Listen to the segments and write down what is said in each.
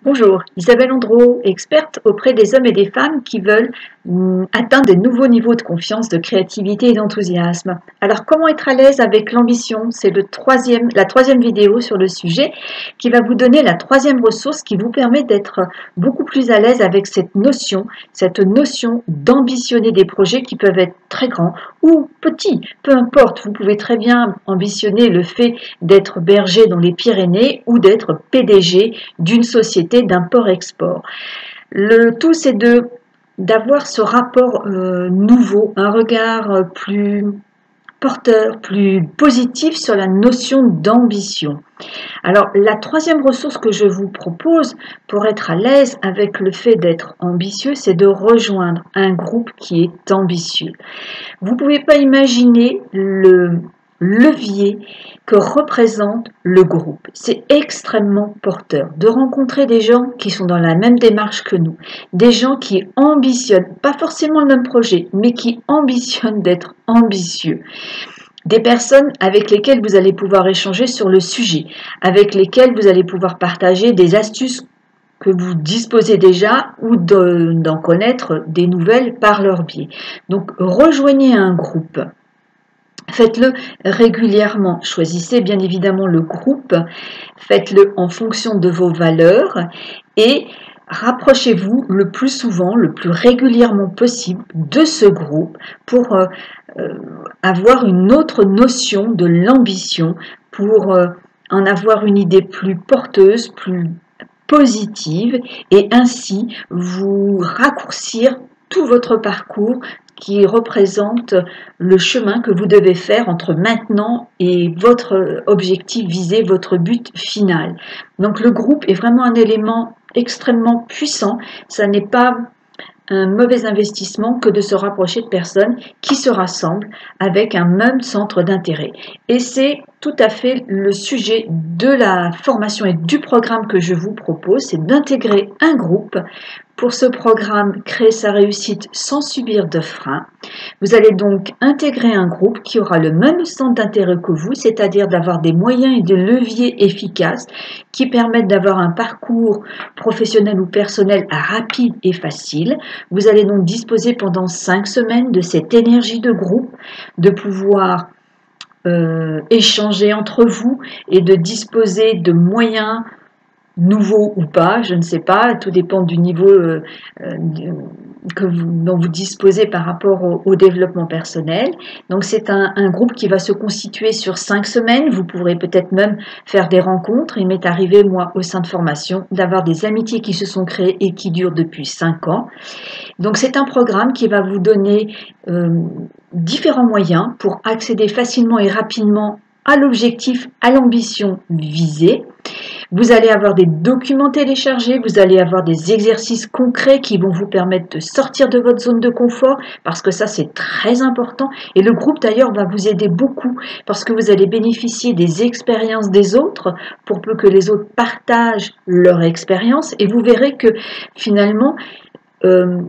Bonjour, Isabelle Andro, experte auprès des hommes et des femmes qui veulent atteindre de nouveaux niveaux de confiance, de créativité et d'enthousiasme. Alors, comment être à l'aise avec l'ambition? C'est la troisième vidéo sur le sujet qui va vous donner la troisième ressource qui vous permet d'être beaucoup plus à l'aise avec cette notion d'ambitionner des projets qui peuvent être très grands ou petits, peu importe. Vous pouvez très bien ambitionner le fait d'être berger dans les Pyrénées ou d'être PDG d'une société d'import-export. Le tout, c'est d'avoir ce rapport nouveau, un regard plus porteur, plus positif sur la notion d'ambition. Alors, la troisième ressource que je vous propose pour être à l'aise avec le fait d'être ambitieux, c'est de rejoindre un groupe qui est ambitieux. Vous ne pouvez pas imaginer le levier que représente le groupe. C'est extrêmement porteur de rencontrer des gens qui sont dans la même démarche que nous, des gens qui ambitionnent, pas forcément le même projet, mais qui ambitionnent d'être ambitieux. Des personnes avec lesquelles vous allez pouvoir échanger sur le sujet, avec lesquelles vous allez pouvoir partager des astuces que vous disposez déjà ou d'en connaître des nouvelles par leur biais. Donc, rejoignez un groupe. Faites-le régulièrement. Choisissez bien évidemment le groupe. Faites-le en fonction de vos valeurs et rapprochez-vous le plus souvent, le plus régulièrement possible de ce groupe pour avoir une autre notion de l'ambition, pour en avoir une idée plus porteuse, plus positive et ainsi vous raccourcir tout votre parcours qui représente le chemin que vous devez faire entre maintenant et votre objectif visé, votre but final. Donc le groupe est vraiment un élément extrêmement puissant. Ça n'est pas un mauvais investissement que de se rapprocher de personnes qui se rassemblent avec un même centre d'intérêt. Et c'est tout à fait le sujet de la formation et du programme que je vous propose, c'est d'intégrer un groupe. Pour ce programme, créer sa réussite sans subir de frein. Vous allez donc intégrer un groupe qui aura le même centre d'intérêt que vous, c'est-à-dire d'avoir des moyens et des leviers efficaces qui permettent d'avoir un parcours professionnel ou personnel rapide et facile. Vous allez donc disposer pendant 5 semaines de cette énergie de groupe, de pouvoir échanger entre vous et de disposer de moyens nouveau ou pas, je ne sais pas, tout dépend du niveau dont vous disposez par rapport au développement personnel. Donc c'est un groupe qui va se constituer sur 5 semaines, vous pourrez peut-être même faire des rencontres. Il m'est arrivé, moi, au sein de formation, d'avoir des amitiés qui se sont créées et qui durent depuis 5 ans. Donc c'est un programme qui va vous donner différents moyens pour accéder facilement et rapidement à l'objectif, à l'ambition visée. Vous allez avoir des documents téléchargés, vous allez avoir des exercices concrets qui vont vous permettre de sortir de votre zone de confort parce que ça c'est très important et le groupe d'ailleurs va vous aider beaucoup parce que vous allez bénéficier des expériences des autres pour peu que les autres partagent leur expérience et vous verrez que finalement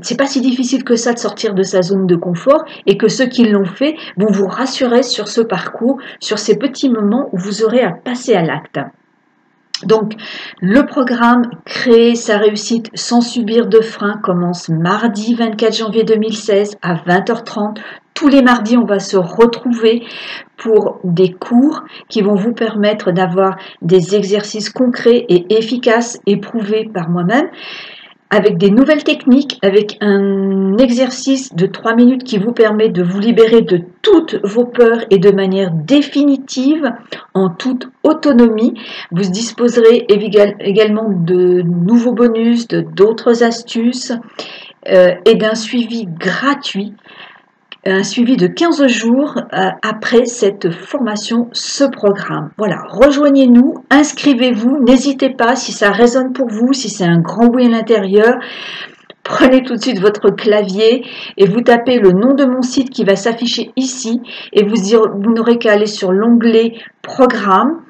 c'est pas si difficile que ça de sortir de sa zone de confort et que ceux qui l'ont fait vont vous rassurer sur ce parcours, sur ces petits moments où vous aurez à passer à l'acte. Donc, le programme Créer sa réussite sans subir de frein commence mardi 24 janvier 2016 à 20h30. Tous les mardis, on va se retrouver pour des cours qui vont vous permettre d'avoir des exercices concrets et efficaces, éprouvés par moi-même, avec des nouvelles techniques, avec un exercice de 3 minutes qui vous permet de vous libérer de toutes vos peurs et de manière définitive, en toute autonomie. Vous disposerez également de nouveaux bonus, d'autres astuces et d'un suivi gratuit. Un suivi de 15 jours après cette formation, ce programme. Voilà, rejoignez-nous, inscrivez-vous, n'hésitez pas si ça résonne pour vous, si c'est un grand oui à l'intérieur. Prenez tout de suite votre clavier et vous tapez le nom de mon site qui va s'afficher ici et vous n'aurez qu'à aller sur l'onglet Programme,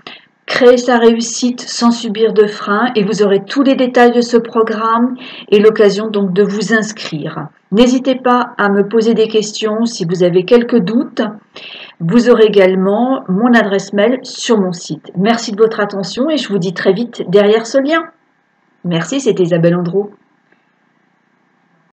créer sa réussite sans subir de frein et vous aurez tous les détails de ce programme et l'occasion donc de vous inscrire. N'hésitez pas à me poser des questions si vous avez quelques doutes. Vous aurez également mon adresse mail sur mon site. Merci de votre attention et je vous dis très vite derrière ce lien. Merci, c'était Isabelle Andrew.